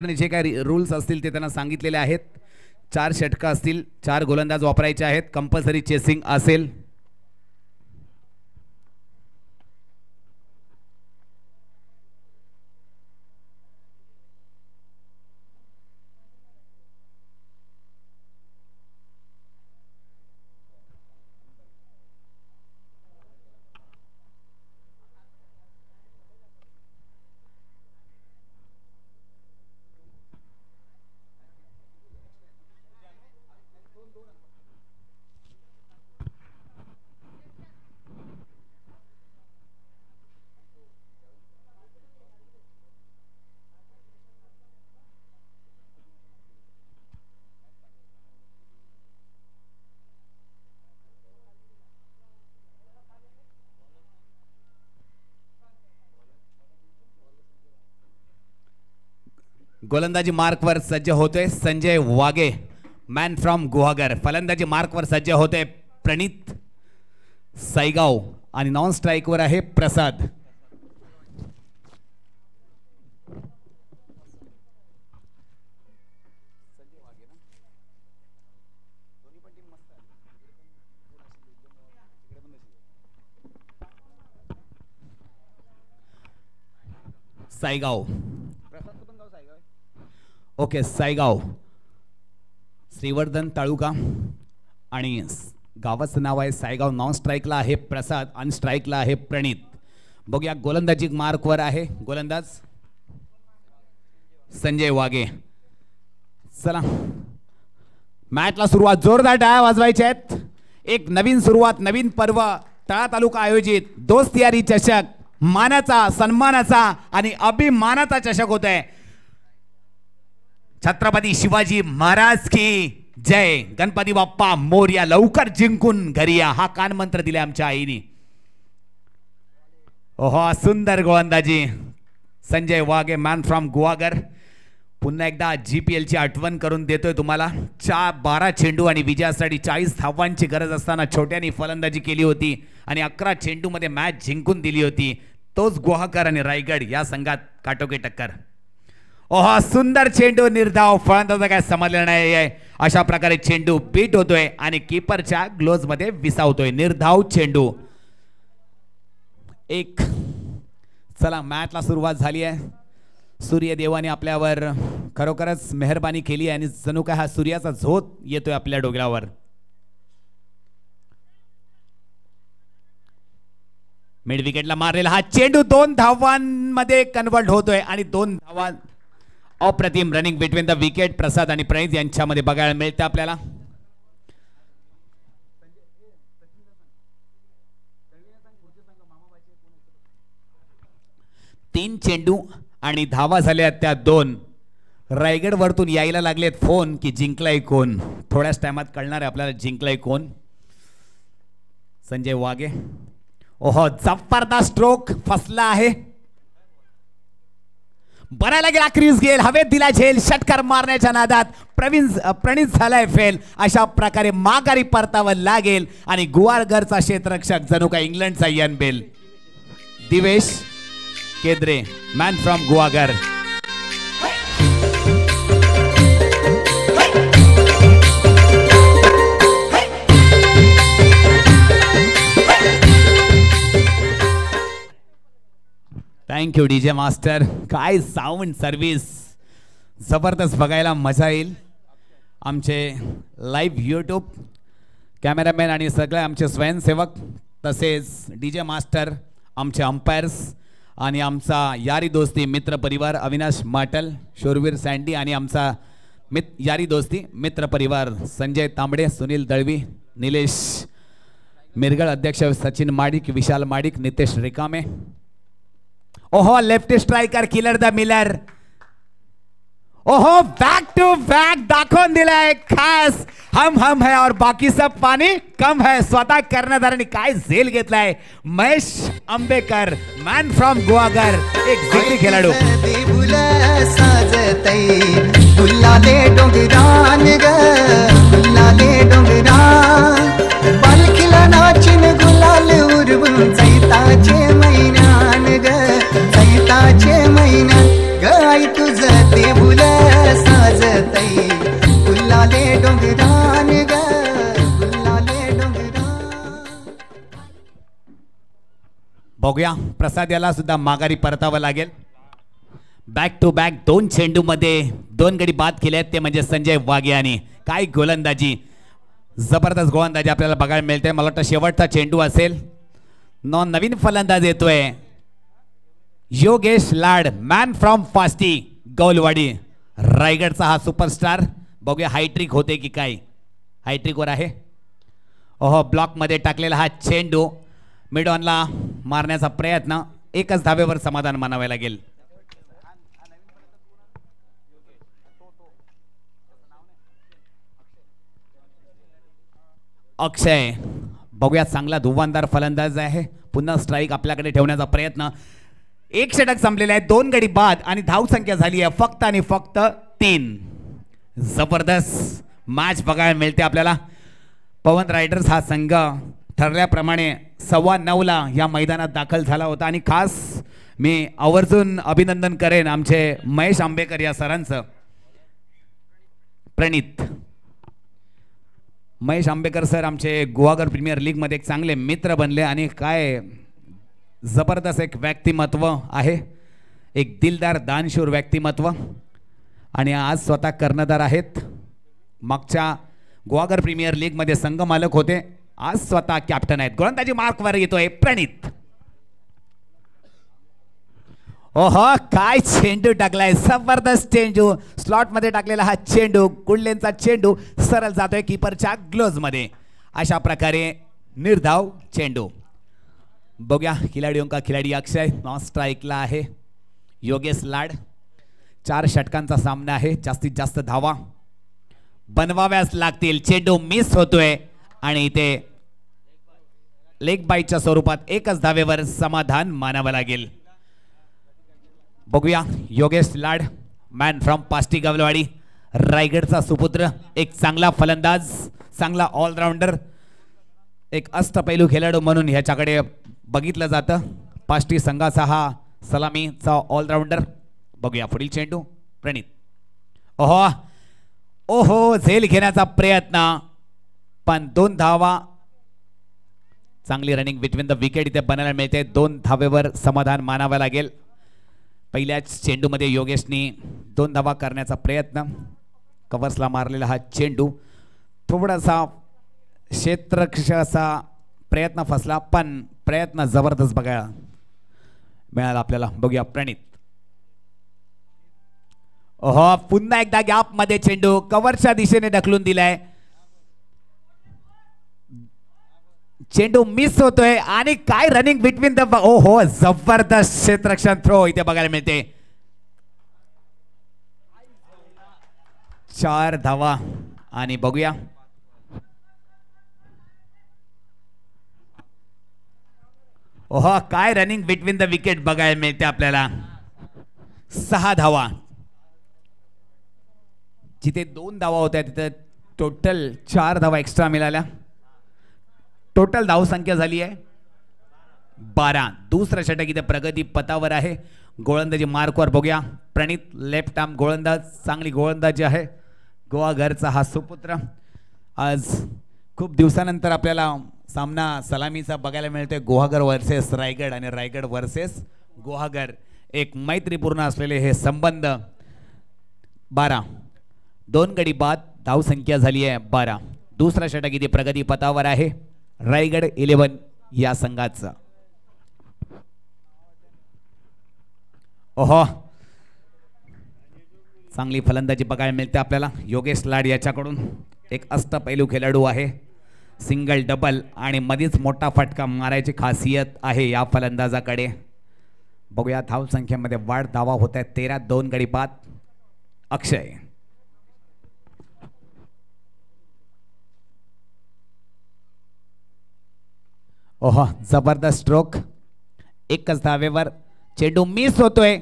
जे काही रूल्स असतील ते त्यांना सांगितलेले आहेत. 4 षटका असतील, 4 गोलंदाज वापरायचे आहेत, कंपल्सरी चेसिंग असेल. गोलंदाजी मार्कवर सज्ज होतोय संजय वागे, मॅन फ्रॉम गुहागर. फलंदाजी मार्कवर सज्ज होते प्रणित सायगाव आणि नॉन स्ट्राइकवर आहे प्रसाद. सायगाव, ओके. सायगाव, श्रीवर्धन तालुका आणि गावाचं नाव आहे सायगाव. नॉन स्ट्राइकला आहे प्रसाद आणि स्ट्राइकला आहे प्रणित. बघूया गोलंदाजी मार्कवर आहे गोलंदाज संजय वागे. चला मॅचला सुरुवात. जोरदार टाळ्या वाजवायच्या आहेत. एक नवीन सुरुवात, नवीन पर्व. तळा तालुका आयोजित दोस्त यारी चषक, मानाचा, सन्मानाचा आणि अभिमानाचा चषक होत आहे. छत्रपती शिवाजी महाराज की जय. गणपती बाप्पा मोरया. लवकर जिंकून घरी या, हा कानमंत्र दिला आमच्या आईने. ओहो, सुंदर गोलंदाजी संजय वागे, मॅन फ्रॉम गुहागर. पुन्हा एकदा GPL ची आठवण करून देतोय तुम्हाला. 12 चेंडू आणि विजयासाठी 40 धावांची गरज असताना छोट्यानी फलंदाजी केली होती आणि 11 चेंडू मध्ये मॅच जिंकून दिली होती. तोच गुहागर आणि रायगड या संघात काटोकी टक्कर. ओहा, सुंदर चेंडू, निर्धाव. फलंदाजा काय समजलं नाही आहे. अशा प्रकारे चेंडू बीट होतोय आणि कीपरच्या ग्लोव्ज मध्ये विसावतोय. निर्धाव चेंडू. एक. चला मॅचला सुरुवात झाली आहे. सूर्यदेवाने आपल्यावर खरोखरच मेहरबानी केली आणि जणू काय हा सूर्याचा झोत येतोय आपल्या डोक्यावर. मिड विकेटला मारलेला हा चेंडू 2 धावांमध्ये कन्वर्ट होतोय आणि 2 धावा. अप्रतिम रनिंग बिटवीन द विकेट. प्रसाद आणि प्रणित यांच्यामध्ये बघायला मिळते आपल्याला. तीन चेंडू आणि धावा झाल्या त्या 2. रायगड वरतून यायला लागलेत फोन की जिंकलाय कोण. थोड्याच टाइमात कळणार आहे आपल्याला जिंकलाय कोण. संजय वागे. ओहो, जबरदस्त स्ट्रोक. फसला आहे. बनायला गेला क्रीज गेल, हवेत दिला झेल. षटकार मारण्याच्या नादात प्रणित झालाय फेल. अशा प्रकारे माघारी परतावं लागेल आणि गुहागरचा क्षेत्ररक्षक जणू काय इंग्लंडचा Ian Bell. Divesh Kedre, man from Guhagar. Thank you DJ master. काय साऊंड सर्व्हिस, जबरदस्त. बघायला मजा येईल. आमचे लाईव्ह यूट्यूब कॅमेरामॅन आणि सगळे आमचे स्वयंसेवक, तसेच डीजे मास्टर, आमचे अंपायर्स आणि आमचा यारी दोस्ती मित्र परिवार अविनाश माटल, शोरवीर सँडी आणि आमचा यारी दोस्ती मित्र परिवार संजय तांबडे, सुनील दळवी, निलेश मिरगळ, अध्यक्ष सचिन माडिक, विशाल माडिक, नितेश रिकामे. ओहो, left striker killer the Miller. ओहो, बैक टू बैक दाखवून दिलाय खास. हम है और बाकी सब पानी कम है. स्वतः कर्णधारांनी काय झेल घेतलाय. महेश आंबेकर, मॅन फ्रॉम गुहागर, एक जिगरी खेळाडू. चैताचे महिना गाय तुझं ते बघूया प्रसाद याला सुद्धा माघारी परतावं लागेल. बॅक टू बॅक 2 चेंडू मध्ये 2 गडी बाद केले आहेत ते म्हणजे संजय वाघे आणि काय गोलंदाजी, जबरदस्त गोलंदाजी आपल्याला बघायला मिळते. मला वाटतं शेवटचा चेंडू असेल. नवीन फलंदाज येतोय योगेश लाड, मॅन फ्रॉम फास्टी गौलवाडी रायगडचा हा सुपरस्टार. बघूया हायट्रिक होते की काय. हायट्रिक वर आहे. ओहो ब्लॉक मध्ये टाकलेला हा चेंडू मिड ऑनला मारण्याचा प्रयत्न, एकच धावेवर समाधान मानावे लागेल. अक्षय बघूया चांगला धुवांदार फलंदाज आहे. पुन्हा स्ट्राईक आपल्याकडे ठेवण्याचा प्रयत्न. 1 षटक संपलेला आहे. 2 गडी बाद आणि धावसंख्या झाली आहे फक्त आणि फक्त 3. जबरदस्त मॅच बघायला मिळते आपल्याला. पवन रायडर्स हा संघ ठरल्याप्रमाणे 9:15ला या मैदानात दाखल झाला होता आणि खास मी आवर्जून अभिनंदन करेन आमचे महेश आंबेकर या सरांचं. प्रणित महेश आंबेकर सर आमचे गुहागर प्रीमियर लीग मध्ये एक चांगले मित्र बनले आणि काय जबरदस्त एक व्यक्तिमत्व आहे, एक दिलदार दानशूर व्यक्तिमत्व आणि आज स्वतः कर्णधार आहेत. मागच्या गुहागर प्रीमियर लीग मध्ये संघ मालक होते, आज स्वतः कॅप्टन आहेत. गोलंदाजी मार्कवर येतोय प्रणित. ओहो काय चेंडू टाकलाय, जबरदस्त चेंडू. स्लॉट मध्ये टाकलेला हा चेंडू, कुंडलेंचा चेंडू सरळ जातोय कीपरच्या ग्लोव्ज मध्ये. अशा प्रकारे निर्धाव चेंडू. बघूया खिलाडियों का खिलाडी अक्षय नॉन स्ट्राईकला आहे. योगेश लाड 4 षटकांचा सामना आहे. जास्तीत जास्त धावा बनवाव्याच लागतील. चेंडू मिस होतोय आणि इथे लेग बाईटच्या स्वरूपात एकच धावेवर समाधान मानावं लागेल. बघूया योगेश लाड, मॅन फ्रॉम पास्टी गवलवाडी रायगडचा सुपुत्र, एक चांगला फलंदाज, चांगला ऑलराऊंडर, एक अष्टपैलू खेळाडू म्हणून ह्याच्याकडे बघितलं जातं. पास्टी संघाचा हा सलामीचा ऑलराऊंडर. बघूया पुढील चेंडू प्रणित. ओहो ओहो झेल घेण्याचा प्रयत्न पण 2 धावा. चांगली रनिंग बिटवीन द विकेट इथे बनायला मिळते. 2 धावेवर समाधान मानावं लागेल. पहिल्याच चेंडूमध्ये योगेशनी 2 धावा करण्याचा प्रयत्न, कव्हर्सला मारलेला हा चेंडू थोडासा क्षेत्ररक्षणाचा प्रयत्न फसला पण प्रयत्न जबरदस्त बघायला मिळाला आपल्याला. बघूया प्रणित. ओहो पुन्हा एकदा गॅप मध्ये चेंडू कव्हरच्या दिशेने ढकलून दिलाय. चेंडू मिस होतोय आणि काय रनिंग बिटवीन द, ओहो जबरदस्त क्षेत्ररक्षण थ्रो इथे बघायला मिळते. 4 धावा आणि बघूया ओहो काय रनिंग बिटवीन द विकेट बघायला मिळते आपल्याला. 6 धावा. जिथे 2 धावा होत्या तिथे टोटल 4 धावा एक्स्ट्रा मिळाल्या. टोटल धावसंख्या झाली आहे 12. दुसरं षटक इथे प्रगती पथावर आहे. गोलंदाजी मार्कवर बघूया प्रणित, लेफ्ट आर्म गोलंदाज, चांगली गोलंदाजी आहे. गोवा घरचा हा सुपुत्र. आज खूप दिवसानंतर आपल्याला सामना सलामीचा बघायला मिळतोय. गुहागर वर्सेस रायगड आणि रायगड वर्सेस गुहागर. एक मैत्रीपूर्ण असलेले हे संबंध. 12 2 गडी बाद, धावसंख्या झाली आहे 12. दुसरा षटक इथे प्रगती पथावर आहे रायगड 11 या संघाचा. ओहो चांगली फलंदाजी बघायला मिळते आपल्याला योगेश लाड याच्याकडून. एक अष्टपैलू खेळाडू आहे. सिंगल डबल आणि मध्येच मोठा फटका मारायची खासियत आहे या फलंदाजाकडे. बघूया धावसंख्येमध्ये वाढ, धावा होत आहेत 13. 2 गडी बाद. अक्षय ओहो जबरदस्त स्ट्रोक. एकच धावेवर चेंडू मिस होतोय.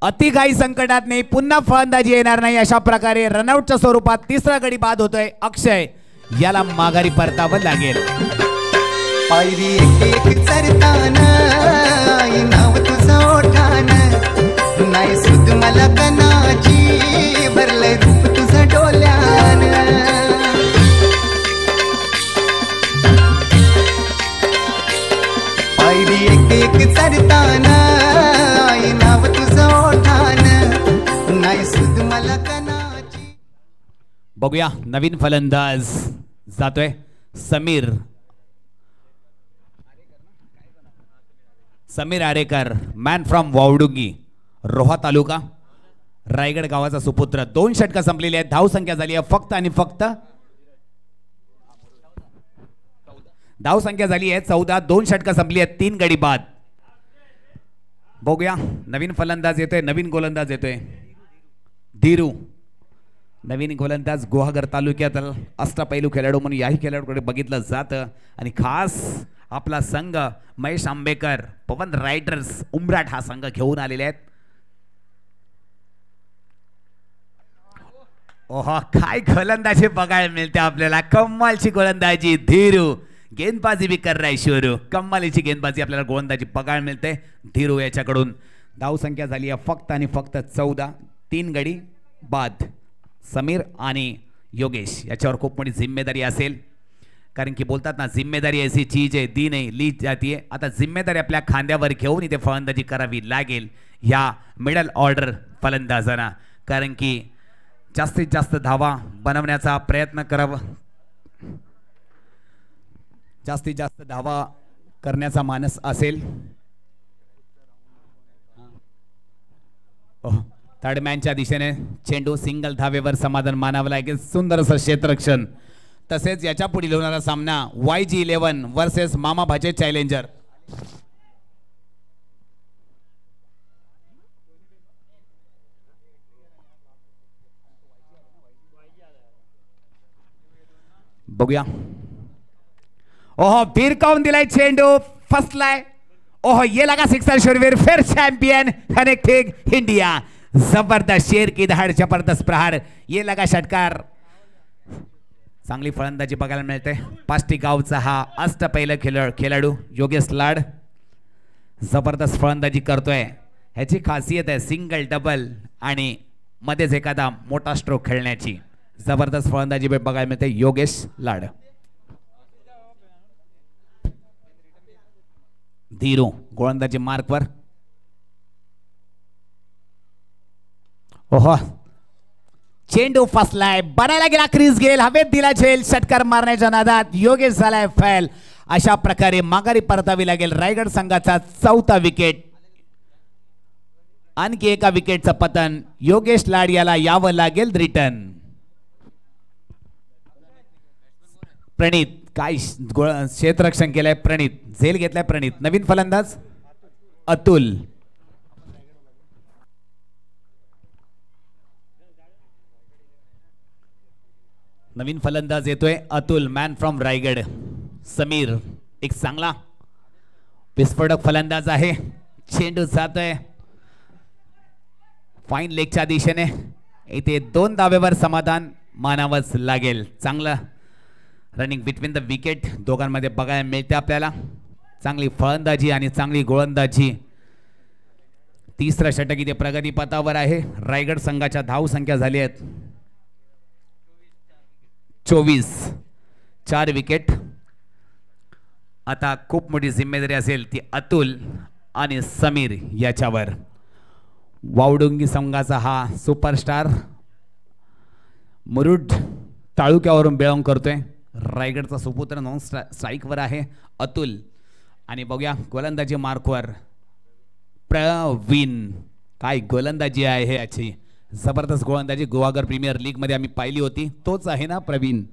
अतिघाई संकटात नाही, पुन्हा फलंदाजी येणार नाही अशा प्रकारे रनआउटच्या स्वरूपात 3रा गडी बाद होतोय. अक्षय याला माघारी परतावं लागेल. पायरी एक एक चरताना नाव तुझं ओठान नाही सुद मला कनाची भरलंय रूप तुझं डोल्यान. बघूया नवीन फलंदाज जातोय समीर आरेकर, मॅन फ्रॉम वावडुंगी, रोहा तालुका, रायगड गावाचा सुपुत्र. 2 षटकं संपलेली आहेत. धावसंख्या झाली आहे फक्त आणि फक्त 14. 2 षटकं संपली आहेत. 3 गडी बाद. बघूया नवीन फलंदाज येतोय, नवीन गोलंदाज येतोय धीरू. नवीन गोलंदाज गुहागर तालुक्यातील अष्टपैलू खेळाडू म्हणून याही खेळाडूकडे बघितलं जातं आणि खास आपला संघ महेश आंबेकर, पवन रायडर्स, उमराट हा संघ घेऊन आलेले आहेत. ओहो, काय गोलंदाजी बघायला मिळते आपल्याला. कमालची गोलंदाजी धीरू. गेंदबाजी भी कर रहा है शुरू. कमालीची गेंदबाजी आपल्याला गोलंदाजी बघायला मिळते धीरू याच्याकडून. धावसंख्या झाली आहे फक्त आणि फक्त 14. 3 गडी बाद. समीर आणि योगेश याच्यावर खूप मोठी जिम्मेदारी असेल, कारण की बोलतात ना, जिम्मेदारी ऐसी चीज है दी नहीं ली जाती है. आता जिम्मेदारी आपल्या खांद्यावर घेऊन इथे फलंदाजी करावी लागेल ह्या मिडल ऑर्डर फलंदाजांना, कारण की जास्तीत जास्त धावा बनवण्याचा प्रयत्न करावा, जास्तीत जास्त धावा करण्याचा मानस असेल. थर्डमॅनच्या दिशेने चेंडू सिंगल धावेवर समाधान मानावं लागेल. सुंदर असं क्षेत्ररक्षण. तसेच याच्या पुढील होणारा सामना YG11 वर्सेस मामा भाचे चॅलेंजर. बघूया. ओहो, भिरकावून दिलाय चेंडू, फसलाय. ओहो, ये लगा सिक्सर शुरवीर, फिर चैंपियन कनेक्टिंग इंडिया. जबरदस्त शेर की दहाड़, जबरदस्त प्रहार, ये लगा षटकार. चांगली फलंदाजी बघायला मिळते. पाष्टी गावचा हा अष्टपैलू खेळाडू योगेश लाड जबरदस्त फलंदाजी करतोय. ह्याची खासियत आहे सिंगल, डबल आणि मध्येच एखादा मोठा स्ट्रोक खेळण्याची. जबरदस्त फलंदाजी बघायला मिळते योगेश लाड. धीरू गोलंदाजी मार्कवर. ओहो, चेंडू फसलाय, बनायला गेला क्रीज गेल, हवेत दिला झेल. षटकार मारण्याच्या नादात योगेश झालाय फैल. अशा प्रकारे माघारी परतावी लागेल रायगड संघाचा 4था विकेट. आणखी एका विकेटचं पतन. योगेश लाड याला यावं लागेल रिटर्न. प्रणित काय क्षेत्ररक्षण केलंय प्रणित, झेल घेतलाय प्रणित. नवीन फलंदाज अतुल. नवीन फलंदाज येतोय अतुल, मॅन फ्रॉम रायगड. समीर एक चांगला विस्फोटक फलंदाज आहे. चेंडू जातोय फाईन लेगच्या दिशेने. इथे 2 धावेवर समाधान मानावंच लागेल. चांगलं रनिंग बिटवीन द विकेट दोघांमध्ये बघायला मिळते आपल्याला. चांगली फलंदाजी आणि चांगली गोलंदाजी. 3रं षटक इथे प्रगतीपथावर आहे. रायगड संघाच्या धाव संख्या झाली आहेत 24. 4 विकेट. आता खूप मोठी जिम्मेदारी असेल ती अतुल आणि समीर याच्यावर. वावडुंगी संघाचा हा सुपरस्टार मुरुड तालुक्यावरून बिलॉंग करतोय. रायगडचा सुपुत्र नॉन स्ट्राईकवर आहे अतुल. आणि बघूया गोलंदाजी मार्कवर प्रवीण. काय गोलंदाजी आहे याची, जबरदस्त गोलंदाजी. गुहागर प्रीमियर लीग मध्ये आम्ही पाहिली होती. तोच आहे ना प्रवीण,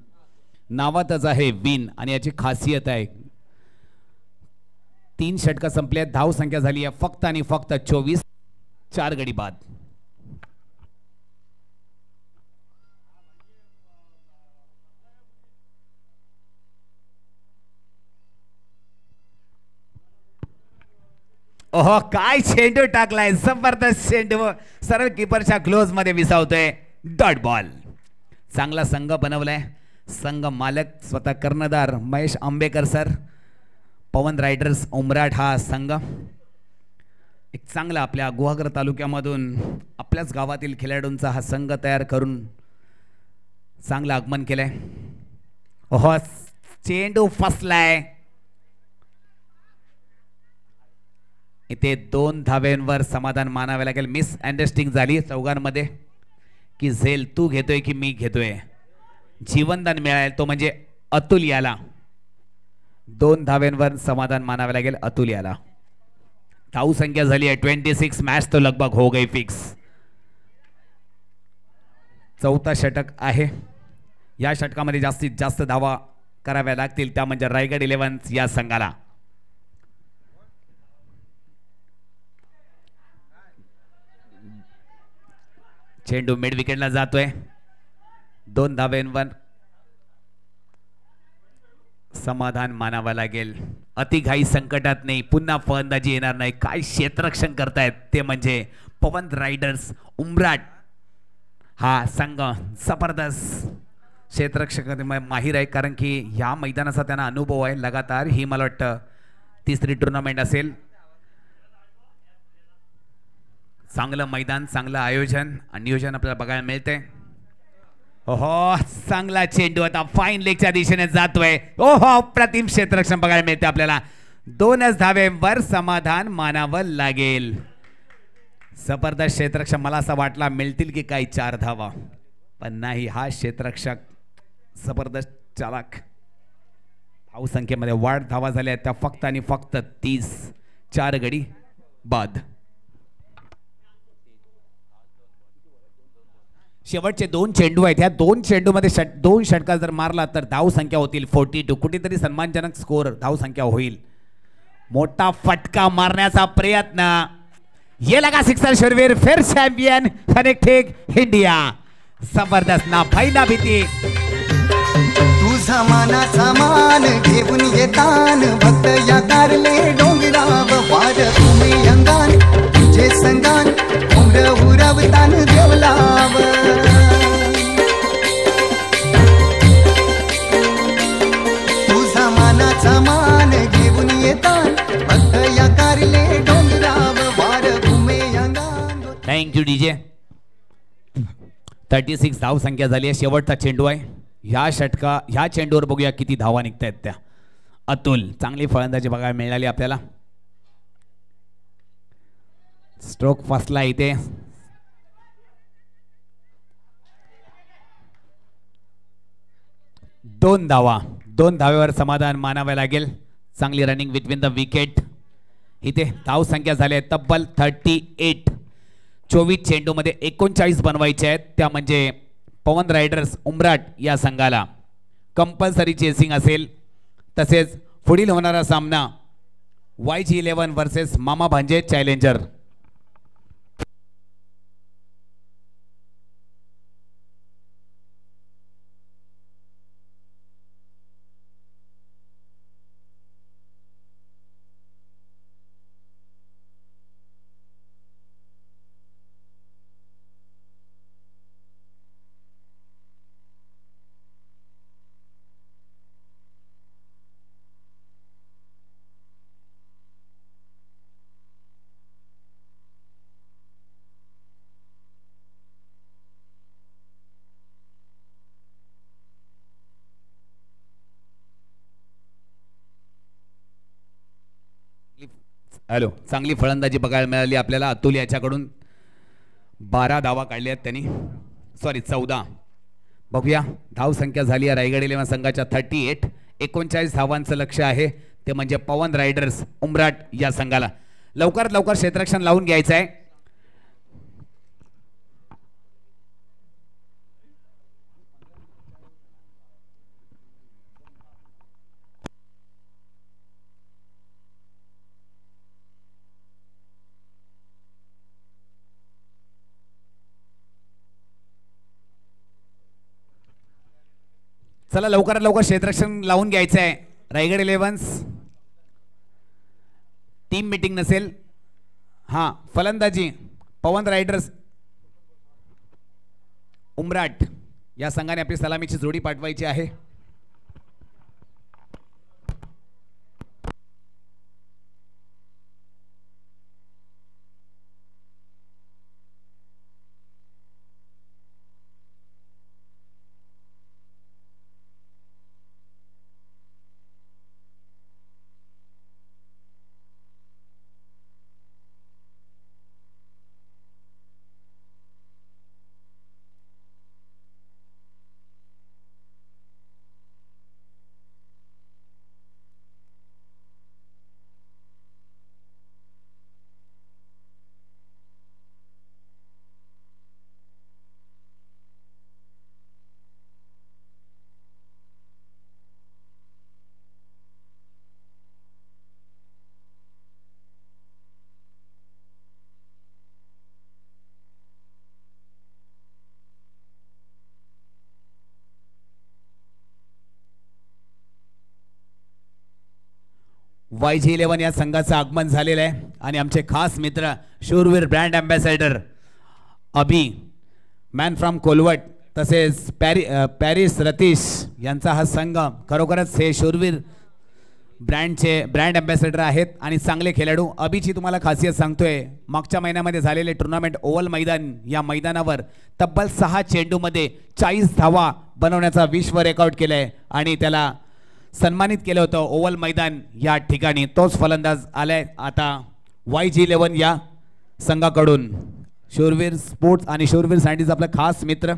नावातच आहे विन. आणि याची खासियत आहे 3 षटकं संपले. धाव संख्या झाली आहे फक्त आणि फक्त 24. 4 गडी बाद. ओहो, काय चेंडू टाकलाय, जबरदस्त चेंडू सरळ कीपरच्या क्लोज मध्ये विसावतोय. Dot ball. चांगला संघ बनवलाय. संघ मालक स्वतः कर्णधार महेश आंबेकर सर, पवन रायडर्स उमराट हा संघ. एक चांगला आपल्या गुहागर तालुक्यामधून आपल्याच गावातील खेळाडूंचा हा संघ तयार करून चांगलं आगमन केलंय. ओहो, चेंडू फसलाय. इथे 2 धाव्यांवर समाधान मानावे लागेल. मिस अंडरस्टँडिंग झाली चौघांमध्ये की झेल तू घेतोय की मी घेतोय. जीवनदान मिळालं तो म्हणजे अतुल याला. 2 धाव्यांवर समाधान मानावे लागेल अतुल याला. धाव संख्या झाली आहे 26. मॅच तो लगभग हो गई फिक्स. चौथा षटक आहे. या षटकामध्ये जास्तीत जास्त धावा कराव्या लागतील त्या म्हणजे रायगड 11 या संघाला. चेंडू मिड विकेटला जातोय. 2 धाव्यांवर समाधान मानावं लागेल. अतिघाई संकटात नाही. पुन्हा फलंदाजी येणार नाही. काय क्षेत्ररक्षण करतायत ते म्हणजे पवन रायडर्स उमराट हा संघ जबरदस्त क्षेत्ररक्षक माहीर आहे. कारण की ह्या मैदानाचा त्यांना अनुभव आहे लगातार. ही मला वाटतं तिसरी टुर्नामेंट असेल. चांगलं मैदान चांगलं आयोजन आणि नियोजन आपल्याला बघायला मिळते. ओहो चांगला चेंडू आता फाईन लेगच्या दिशेने जातोय. ओहो प्रतिम क्षेत्ररक्षण बघायला मिळते आपल्याला. 2च धावेवर समाधान मानावं लागेल. जबरदस्त क्षेत्ररक्षण. मला असं वाटला मिळतील की काही 4 धावा पण नाही. हा क्षेत्ररक्षक जबरदस्त चालक. धावसंख्येमध्ये वाढ. धावा झाल्या त्या फक्त आणि फक्त 30. 4 गडी बाद. शेवटचे 2 चेंडू आहेत. ह्या 2 चेंडूमध्ये 2 षटका जर मारला तर धाव संख्या होतील 42. कुठेतरी सन्मानजनक स्कोर धाव संख्या होईल. मोठा फटका मारण्याचा प्रयत्न. ये लगा सिक्सर. शर्वीर फिर चॅम्पियन कनेक्टेड इंडिया. जबरदस्त ना भाई ना भीती. तुझा मानाचा मान घेऊन येतान भक्त या कारले डोंगराव वार तुम्ही अंगान तुझे संगान उमर उरवतान देवलाव. तुझा मानाचा मान घेऊन येतान भक्त या कारले डोंगराव वार तुम्ही अंगान. Thank you DJ. 36 धाव संख्या झाली आहे. शेवटचा चेंडू आहे. ह्या चेंडूवर बघूया किती धावा निघतायत त्या. अतुल चांगली फलंदाजी बघायला मिळाली आपल्याला. स्ट्रोक फसला इथे. दोन धावेवर समाधान मानावे लागेल. चांगली रनिंग बिटवीन द विकेट. इथे धाव संख्या झाली आहे तब्बल 38. 24 चेंडूमध्ये 39 बनवायचे आहेत. त्या म्हणजे पवन रायडर्स उमराट या संघाला कंपल्सरी चेसिंग असेल. तसेच पुढील होणारा सामना YG 11 वर्सेस मामा भांजे चॅलेंजर. हॅलो चांगली फलंदाजी बघायला मिळाली आपल्याला. अतुल याच्याकडून 12 धावा काढल्या आहेत त्यांनी. सॉरी 14. बघूया धाव संख्या झाली आहे रायगड 11 संघाच्या 38. 39 धावांचं लक्ष आहे ते म्हणजे पवन रायडर्स उमराट या संघाला. लवकरात लवकर क्षेत्ररक्षण लावून घ्यायचं आहे. चला लवकरात लवकर क्षेत्ररक्षण लावून घ्यायचं आहे. रायगड 11 टीम मीटिंग नसेल. हां फलंदाजी पवन रायडर्स उमराट या संघाने आपली सलामीची जोडी पाठवायची आहे. YG11 या संघाचं आगमन झालेलं आहे आणि आमचे खास मित्र शूरवीर ब्रँड अँबॅसेडर अभि मॅन फ्रॉम कोलवट तसेच पॅरिस रतीश यांचा हा संघ खरोखरच हे शूरवीर ब्रँड अँबॅसेडर आहेत आणि चांगले खेळाडू. अभिची तुम्हाला खासियत सांगतोय, मागच्या महिन्यामध्ये झालेले टुर्नामेंट ओव्हल मैदान या मैदानावर तब्बल 6 चेंडूमध्ये 40 धावा बनवण्याचा विश्व रेकॉर्ड केलाय आणि त्याला सन्मानित केलं होतं ओव्हल मैदान या ठिकाणी. तोच फलंदाज आलाय आता YG11 या संघाकडून. शूरवीर स्पोर्ट्स आणि शूरवीर सायंटिस्ट आपला खास मित्र.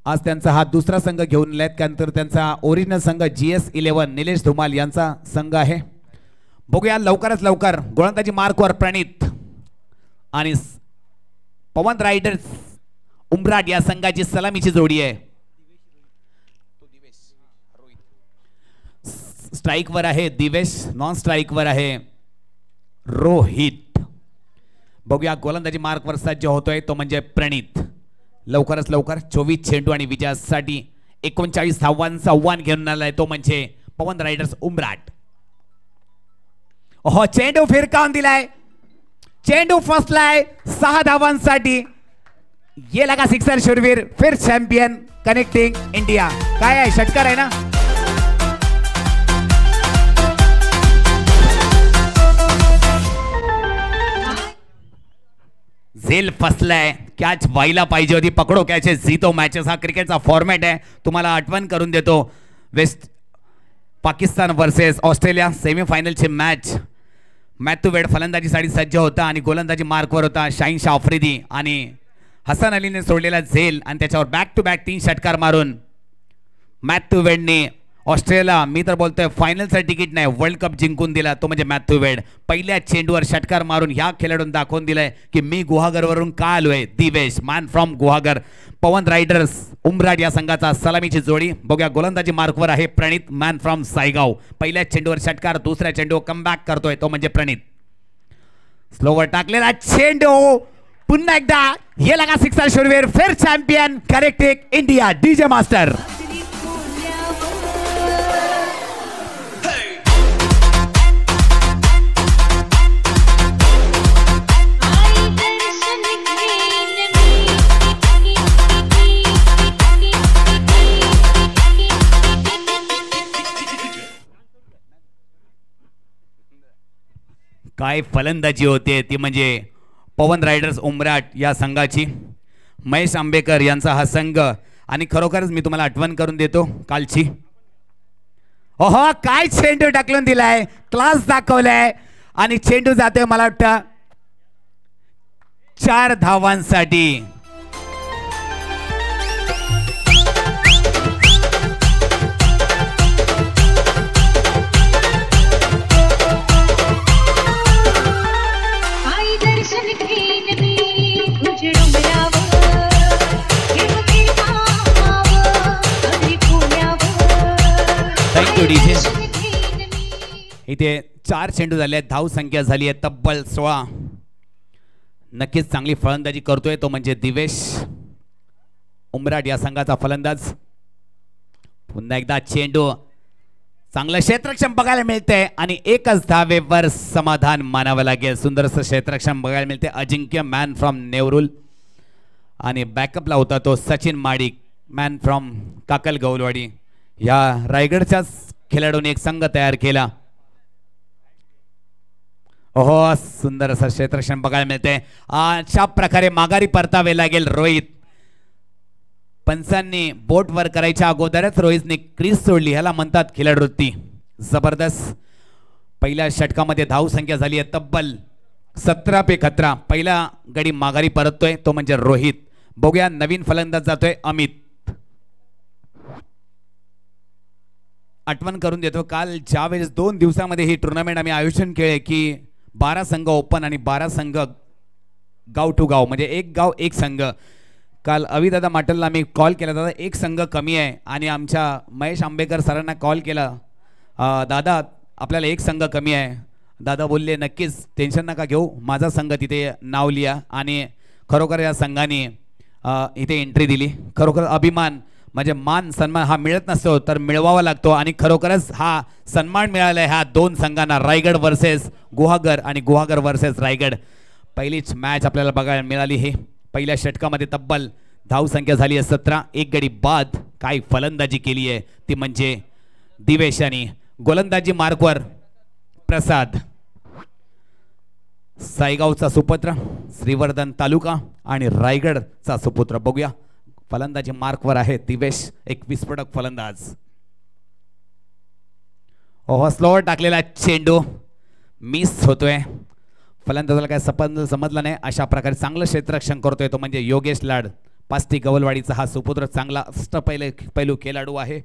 आज त्यांचा हा दुसरा संघ घेऊन आलाय, त्यानंतर त्यांचा ओरिजिनल संघ GS11 निलेश धुमाल यांचा संघ आहे. बघूया लवकरच लवकर गोलंदाजी मार्कवर प्रणित आणि पवन रायडर्स उमराट या संघाची सलामीची जोडी आहे. स्ट्राइक वर आहे दिवेश, नॉन स्ट्राइक वर आहे रोहित. बघूया गोलंदाजी मार्कवर सज्ज होतोय तो म्हणजे प्रणित. लवकरच लवकर 24 चेंडू आणि विजयासाठी 39 धावांचा आव्हान घेऊन आलाय तो म्हणजे पवन रायडर्स उमराट. ओहो, चेंडू फिरकावून दिलाय, चेंडू फसलाय 6 धावांसाठी. ये लगा सिक्सर शूरवीर, फिर चॅम्पियन कनेक्टिंग इंडिया. काय आहे, षटकार आहे ना. झेल फसलाय, कॅच व्हायला पाहिजे होती. पकडो कॅच झीतो मॅचेस हा क्रिकेटचा फॉर्मॅट आहे. तुम्हाला आठवण करून देतो, वेस्ट पाकिस्तान वर्सेस ऑस्ट्रेलिया सेमीफायनलची मॅच. मॅथ्यू वेड फलंदाजीसाठी सज्ज होता आणि गोलंदाजी मार्कवर होता शाहीन शाह आफ्रिदी आणि हसन अलीने सोडलेला झेल आणि त्याच्यावर बॅक टू बॅक 3 षटकार मारून मॅथ्यू वेडने ऑस्ट्रेलियाला, मी तर बोलतोय फायनलचं तिकीट नाही, वर्ल्ड कप जिंकून दिला तो म्हणजे मॅथ्यू वेड. पहिल्या चेंडूवर षटकार मारून ह्या खेळाडून दाखवून दिलंय की मी गुहागरवरून का आलोय. Divesh man from Guhagar, Pawan riders Umrat या संघाचा सलामीची जोडी. बघूया गोलंदाजी मार्कवर आहे प्रणित मॅन फ्रॉम सायगाव. पहिल्या चेंडूवर षटकार, दुसऱ्या चेंडू कमबॅक करतोय तो म्हणजे प्रणित. स्लोवर टाकलेला चेंडू पुन्हा एकदा, हे लगा सिक्सर शूरवीर, फिर champion connecting India. DJ master काय फलंदाजी होते ती म्हणजे पवन रायडर्स उमराट या संघाची. महेश आंबेकर यांचा हा संघ आणि खरोखरच मी तुम्हाला आठवण करून देतो कालची. ओहो, काय चेंडू टाकलून दिलाय, क्लास दाखवलाय आणि चेंडू जातोय मला वाटतं 4 धावांसाठी. इथे 4 चेंडू झाले, धाव संख्या झाली आहे तब्बल 16. नक्कीच चांगली फलंदाजी करतोय तो म्हणजे दिवेश उमराट या संघाचा फलंदाज. पुन्हा एकदा चेंडू, चांगलं क्षेत्ररक्षण बघायला मिळते आणि एकच धावेवर समाधान मानावं लागेल. सुंदरसं क्षेत्ररक्षण बघायला मिळते. अजिंक्य मॅन फ्रॉम नेवरुल आणि बॅकअपला होता तो सचिन माडिक मॅन फ्रॉम काकल गौलवाडी. या रायगडच्याच खेळाडूने एक संघ तयार केला. ओहो, सुंदर असं क्षेत्ररक्षण बघायला मिळते. अशा प्रकारे माघारी परतावे लागेल रोहित. पंचांनी बोट वर करायच्या अगोदरच रोहितने क्रीज सोडली, ह्याला म्हणतात खिलाडूवृत्ती. जबरदस्त. पहिल्या षटकामध्ये धाव संख्या झाली आहे तब्बल 17 पे 11. पहिला गडी माघारी परततोय तो म्हणजे रोहित. बघूया नवीन फलंदाज जातोय अमित. आठवण करून देतो, काल ज्यावेळेस 2 दिवसामध्ये ही टुर्नामेंट आम्ही आयोजन केले की 12 संघ ओपन आणि 12 संघ गाव टू गाव, म्हणजे एक गाव एक संघ. काल अविदादा माटलला आम्ही कॉल केला, दादा एक संघ कमी आहे, आणि आमच्या महेश आंबेकर सरांना कॉल केला, दादा आपल्याला एक संघ कमी आहे. दादा बोलले नक्कीच टेन्शन नका घेऊ, माझा संघ तिथे नाव लिहा. आणि खरोखर या संघाने इथे एंट्री दिली. खरोखर अभिमान म्हणजे मान सन्मान हा मिळत नसतो तर मिळवावा लागतो आणि खरोखरच हा सन्मान मिळाला ह्या दोन संघांना रायगड वर्सेस गुहागर आणि गुहागर वर्सेस रायगड. पहिलीच मॅच आपल्याला बघायला मिळाली. हे पहिल्या षटकामध्ये तब्बल धावसंख्या झाली आहे 17. एक गडी बाद. काय फलंदाजी केली आहे ती म्हणजे दिवेश आणि गोलंदाजी मार्कवर प्रसाद. सायगावचा सुपुत्र श्रीवर्धन तालुका आणि रायगडचा सुपुत्र. बघूया फलंदाजी मार्कवर आहे दिवेश, एक विस्फोटक फलंदाज. ओहो स्लोअर टाकलेला चेंडू मिस होतोय. फलंदाजाला काय समजलं नाही. अशा प्रकारे चांगलं क्षेत्ररक्षण करतोय तो म्हणजे योगेश लाड. पास्टी गवलवाडीचा हा सुपुत्र चांगला पैलू खेळाडू आहे.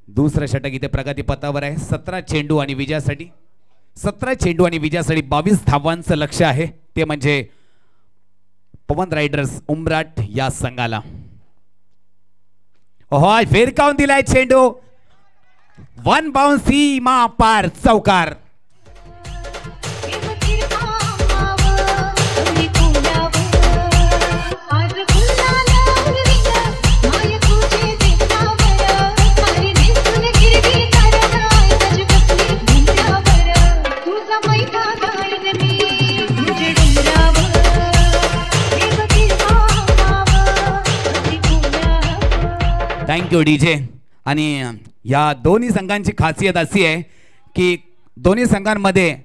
दुसरं षटक इथे प्रगतीपथावर आहे. 17 चेंडू आणि विजयासाठी 22 धावांचं लक्ष आहे. ते म्हणजे पवन रायडर्स उमराट या संघाला. ओहो फेरकावून दिलाय चेंडू. 1 बाउन्स सीमा पार चौकार. Thank you DJ. आणि या दोन्ही संघांची खासियत अशी आहे की दोन्ही संघांमध्ये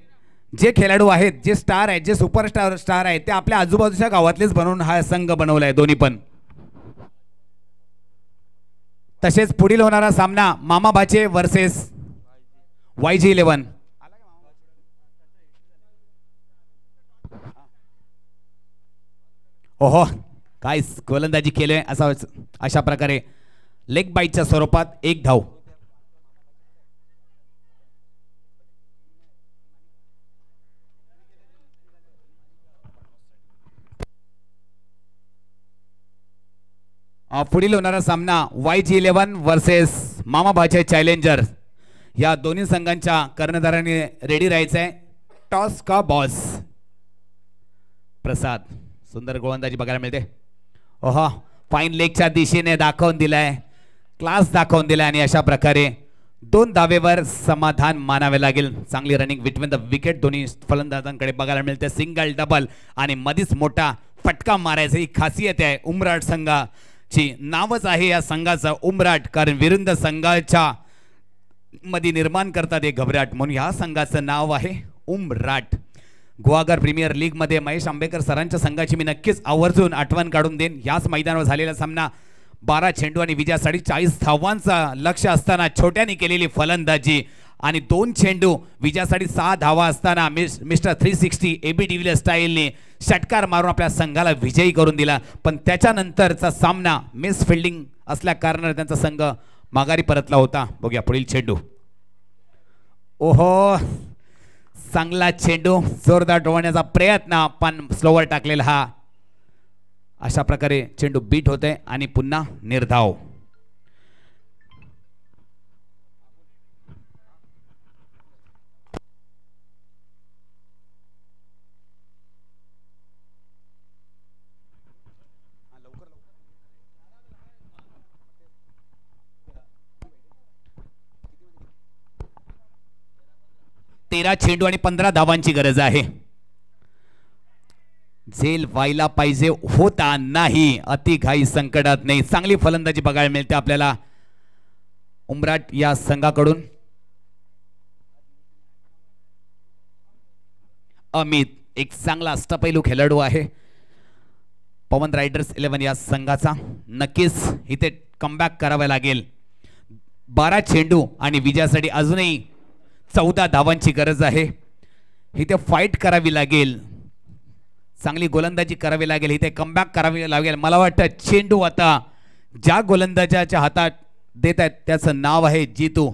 जे खेळाडू आहेत, जे स्टार आहेत, जे सुपरस्टार स्टार आहेत ते आपल्या आजूबाजूच्या गावातलेच बनवून हा संघ बनवलाय दोन्ही पण. तसेच पुढील होणारा सामना मामा भाचे वर्सेस YG11. ओहो काय गोलंदाजी केलोय. अशा प्रकारे लेग बाईटच्या स्वरूपात एक धाव. पुढील होणारा सामना YG11 वर्सेस मामा भाचे चॅलेंजर. या दोन्ही संघांच्या कर्णधाराने रेडी राहायचं आहे. टॉस का बॉस. प्रसाद सुंदर गोलंदाजी बघायला मिळते. ओहा फाईन लेगच्या दिशेने दाखवून दिलाय, क्लास दाखवून दिलाय आणि अशा प्रकारे 2 धावेवर समाधान मानावे लागेल. चांगली रनिंग बिटवीन द विकेट दोन्ही फलंदाजांकडे बघायला मिळते. सिंगल डबल आणि मधीच मोठा फटका मारायचा ही खासियत आहे उमराट संघाची. नावच आहे या संघाचं उमराट, कारण विरुद्ध संघाच्या मध्ये निर्माण करतात एक घबराट, म्हणून या संघाचं नाव आहे उमराट. गुहागर प्रीमियर लीग मध्ये महेश आंबेकर सरांच्या संघाची मी नक्कीच आवर्जून आठवण काढून देईन. याच मैदानावर झालेला सामना 12 चेंडू आणि विजयासाठी 40 धावांचा लक्ष असताना छोट्याने केलेली फलंदाजी आणि 2 चेंडू विजयासाठी 6 धावा असताना मिस्टर 360 AB डिव्हिलियर्स स्टाईलने षटकार मारून आपल्या संघाला विजयी करून दिला. पण त्याच्यानंतरचा सामना मिस फिल्डिंग असल्या कारणाने त्यांचा संघ माघारी परतला होता. बघूया पुढील चेंडू. ओहो चांगला चेंडू, जोरदार डोळण्याचा प्रयत्न पण स्लोवर टाकलेला हा. अशा प्रकारे चेंडू बीट होते आणि पुन्हा निर्धाव. तेरा चेंडू आणि 15 धावांची गरज आहे. झेल व्हायला पाहिजे होता नाही, अति घाई संकटात नाही. चांगली फलंदाजी बघायला मिळते आपल्याला उमराट या संघाकडून. अमित एक चांगला अष्टपैलू खेळाडू आहे पवन रायडर्स 11 या संघाचा. नक्कीच इथे कमबॅक करावे लागेल. 12 चेंडू आणि विजयासाठी अजूनही 14 धावांची गरज आहे. इथे फाईट करावी लागेल, चांगली गोलंदाजी करावी लागेल, इथे कमबॅक करावी लागेल. मला वाटतं चेंडू आता ज्या गोलंदाजाच्या हातात देत आहेत त्याचं नाव आहे जीतू,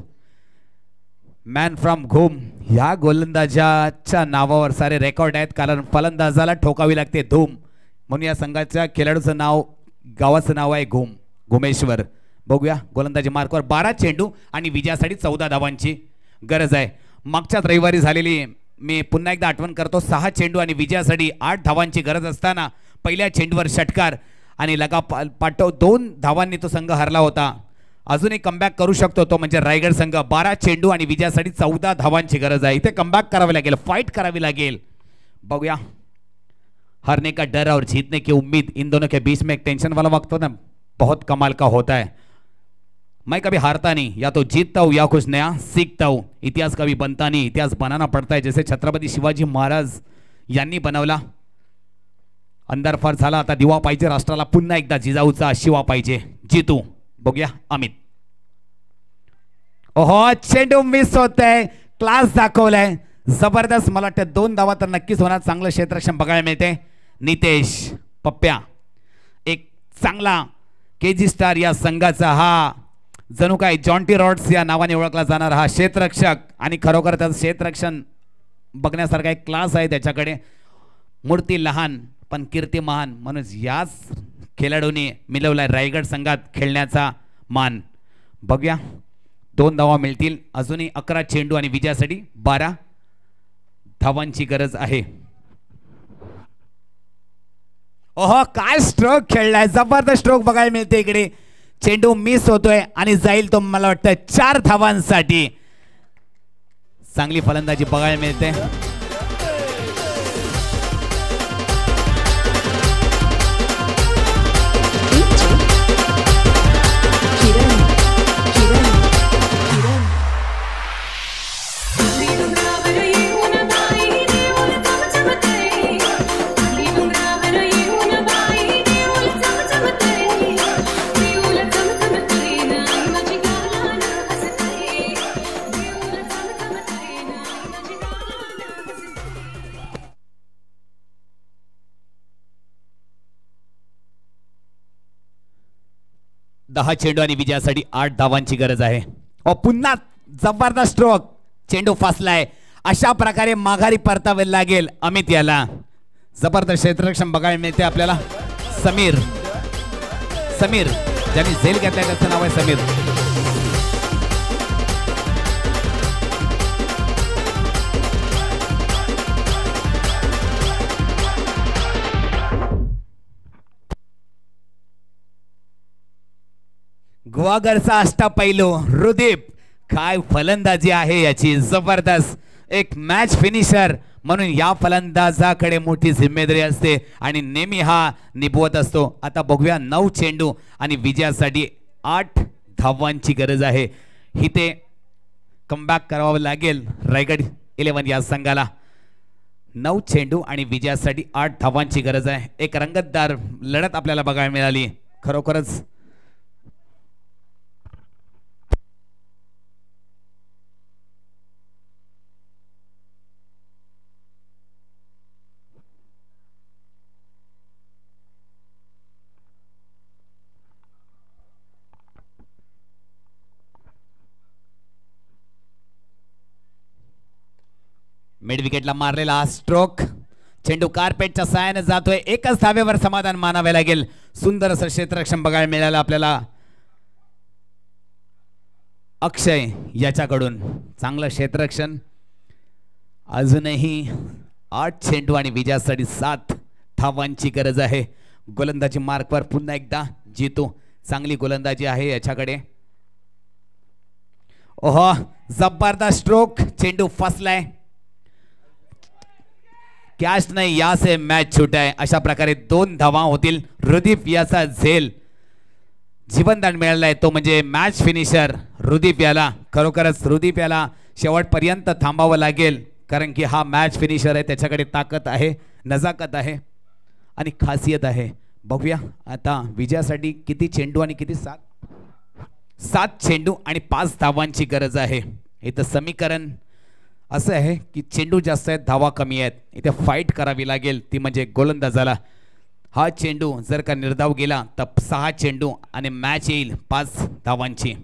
मॅन फ्रॉम घूम. ह्या गोलंदाजाच्या नावावर सारे रेकॉर्ड आहेत, कारण फलंदाजाला ठोकावी लागते धूम, म्हणून या संघाच्या खेळाडूचं नाव, गावाचं नाव आहे घूम, घुमेश्वर. बघूया गोलंदाजी मार्कवर 12 चेंडू आणि विजयासाठी 14 धावांची गरज आहे. मागच्याच रविवारी झालेली मी पुन्हा एकदा आठवण करतो, 6 चेंडू आणि विजयासाठी 8 धावांची गरज असताना पहिल्या चेंडूवर षटकार आणि पाठव 2 धावांनी तो संघ हरला होता. अजूनही कमबॅक करू शकतो तो म्हणजे रायगड संघ. 12 चेंडू आणि विजयासाठी 14 धावांची गरज आहे. इथे कमबॅक करावी लागेल, फाइट करावी लागेल. बघूया, हारने का डर और जीतने की उम्मीद इन दोनों के बीच में एक टेंशन वाला वक्त ना बहुत कमाल का होता है. मैं कभी हारता नहीं, या तो जीतता हूँ या कुछ नया सीखता हूँ. इतिहास कभी बनता नहीं, इतिहास बनाना पड़ता है. जैसे छत्रपती शिवाजी महाराज यांनी बनवला. अंधार फार झाला, आता दिवा पाहिजे राष्ट्राला. पुन्हा एकदा जिजाऊचा शिवा पाहिजे. जीतू. बघूया अमित. ओहो, चेंडू मिस होतंय. क्लास दाखवलाय जबरदस्त. मला वाटतं 2 धावा तर नक्कीच होणार. चांगलं क्षेत्ररक्षण बघायला मिळते. नितेश पप्प्या एक चांगला केजी स्टार या संघाचा. हा जणू काय जॉन्टी रॉड्स या नावाने ओळखला जाणार हा क्षेत्ररक्षक. आणि खरोखर त्याचं क्षेत्ररक्षण बघण्यासारखा एक क्लास आहे त्याच्याकडे. मूर्ती लहान पण कीर्ती महान, म्हणून याच खेळाडूंनी मिळवलाय रायगड संघात खेळण्याचा मान. बघूया, 2 धावा मिळतील. अजूनही 11 चेंडू आणि विजयासाठी 12 धावांची गरज आहे. ओहो, काय स्ट्रोक खेळलाय. जबरदस्त स्ट्रोक बघायला मिळते इकडे. चेंडू मिस होतोय आणि जाईल तो मला वाटतं 4 धावांसाठी. चांगली फलंदाजी बघायला मिळते. दहा चेंडू आणि विजयासाठी 8 धावांची गरज आहे. पुन्हा जबरदस्त स्ट्रोक. चेंडू फासलाय. अशा प्रकारे माघारी परतावे लागेल अमित याला. जबरदस्त क्षेत्ररक्षण बघायला मिळते आपल्याला. समीर ज्यांनी झेल घेतलाय त्याचं नाव आहे समीर. गुवागरचा अष्टपैलू रुदीप. काय फलंदाजी आहे याची, जबरदस्त. एक मॅच फिनिशर म्हणून या फलंदाजाकडे मोठी जिम्मेदारी असते आणि नेहमी हा निभवत असतो. आता बघूया, 9 चेंडू आणि विजयासाठी 8 धावांची गरज आहे. इथे कमबॅक करावं लागेल रायगड 11 या संघाला. 9 चेंडू आणि विजयासाठी 8 धावांची गरज आहे. एक रंगतदार लढत आपल्याला बघायला मिळाली. खरोखरच मिड विकेटला मारलेला हा स्ट्रोक. चेंडू कार्पेटच्या साहाय्याने जातोय. एकच धावेवर समाधान मानावे लागेल. सुंदर असं क्षेत्ररक्षण बघायला मिळालं आपल्याला अक्षय याच्याकडून. चांगलं क्षेत्ररक्षण. अजूनही 8 चेंडू आणि विजयासाठी 7 धावांची गरज आहे. गोलंदाजी मार्कवर पुन्हा एकदा जीतू. चांगली गोलंदाजी आहे याच्याकडे. ओहो, जबरदस्त स्ट्रोक. चेंडू फसलाय. कॅच नाही, यासे मॅच छूटा है. अशा प्रकारे 2 धावा होतील. रुदीप याचा झेल जीवनदान मिळालाय तो म्हणजे मॅच फिनिशर रुदीप याला. खरोखरच रुदीप याला शेवटपर्यंत थांबावं लागेल, कारण की हा मॅच फिनिशर आहे. त्याच्याकडे ताकद आहे, नजाकत आहे आणि खासियत आहे. बघूया आता विजयासाठी किती चेंडू आणि किती 7 चेंडू आणि 5 धावांची गरज आहे. इथं समीकरण असं आहे की चेंडू जास्त आहेत, धावा कमी आहेत. इथे फाईट करावी लागेल, ती म्हणजे गोलंदाजाला. हा चेंडू जर का निर्धाव गेला तर 6 चेंडू आणि मॅच येईल 5 धावांची.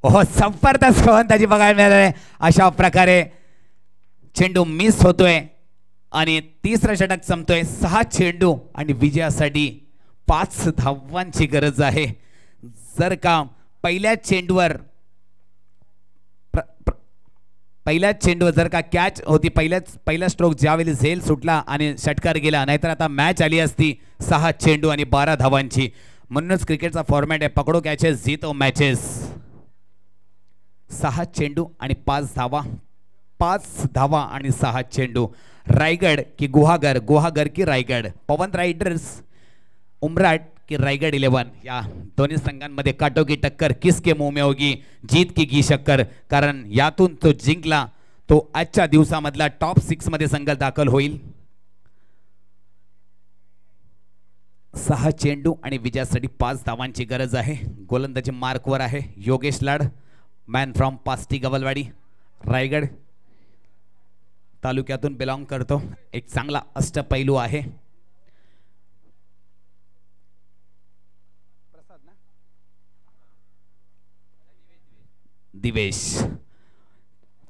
ओह, जबरदस्त गोलंदाजी बघायला मिळाली. अशा प्रकारे चेंडू मिस होतोय आणि तिसरा षटक संपतोय. 6 चेंडू आणि विजयासाठी 5 धावांची गरज आहे. जर का पहिल्या चेंडूवर पहिल्याच चेंडूवर जर का कॅच होती, पहिला स्ट्रोक ज्यावेळी झेल सुटला आणि षटकार गेला, नाहीतर आता मॅच आली असती 6 चेंडू आणि 12 धावांची. म्हणूनच क्रिकेटचा फॉर्मॅट आहे पकडो कॅचेस जीतो मॅचेस. 6 चेंडू आणि 5 धावा, 5 धावा आणि 6 चेंडू. रायगड की गुहागर, गुहागर की रायगड, पवन रायडर्स उमराट की रायगड 11, या दोन्ही संघांमध्ये काटोकी टक्कर. किसके मुंह में होगी जीत की घी शक्कर, कारण यातून तो जिंकला तो आजच्या दिवसामधला टॉप 6 मध्ये संघ दाखल होईल. 6 चेंडू आणि विजयासाठी 5 धावांची गरज आहे. गोलंदाजी मार्कवर आहे योगेश लाड, मॅन फ्रॉम पास्टी गवलवाडी, रायगड तालुक्यातून बिलॉंग करतो. एक चांगला अष्टपैलू आहे. दिवेश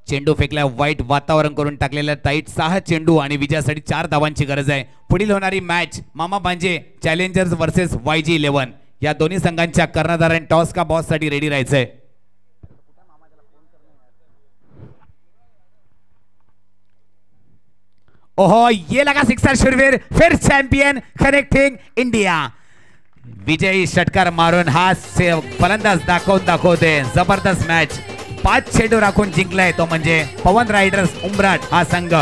चेंडू फेकला, वाईट वातावरण करून टाकलेला टाईट. 6 चेंडू आणि विजयासाठी 4 धावांची गरज आहे. पुढील होणारी मॅच मामा भांजे चॅलेंजर्स वर्सेस YG11, या दोन्ही संघांच्या कर्णधारांनी टॉस का बॉस साठी रेडी राहायचंय. ओहो, ये लगा सिक्सर शुरवीर, फिर चॅम्पियन कनेक्टिंग इंडिया. विजयी षटकार मारून हा फलंदाज दाखवते. जबरदस्त मॅच, 5 चेंडू राखून जिंकलाय तो म्हणजे पवन रायडर्स उमराट हा संघ.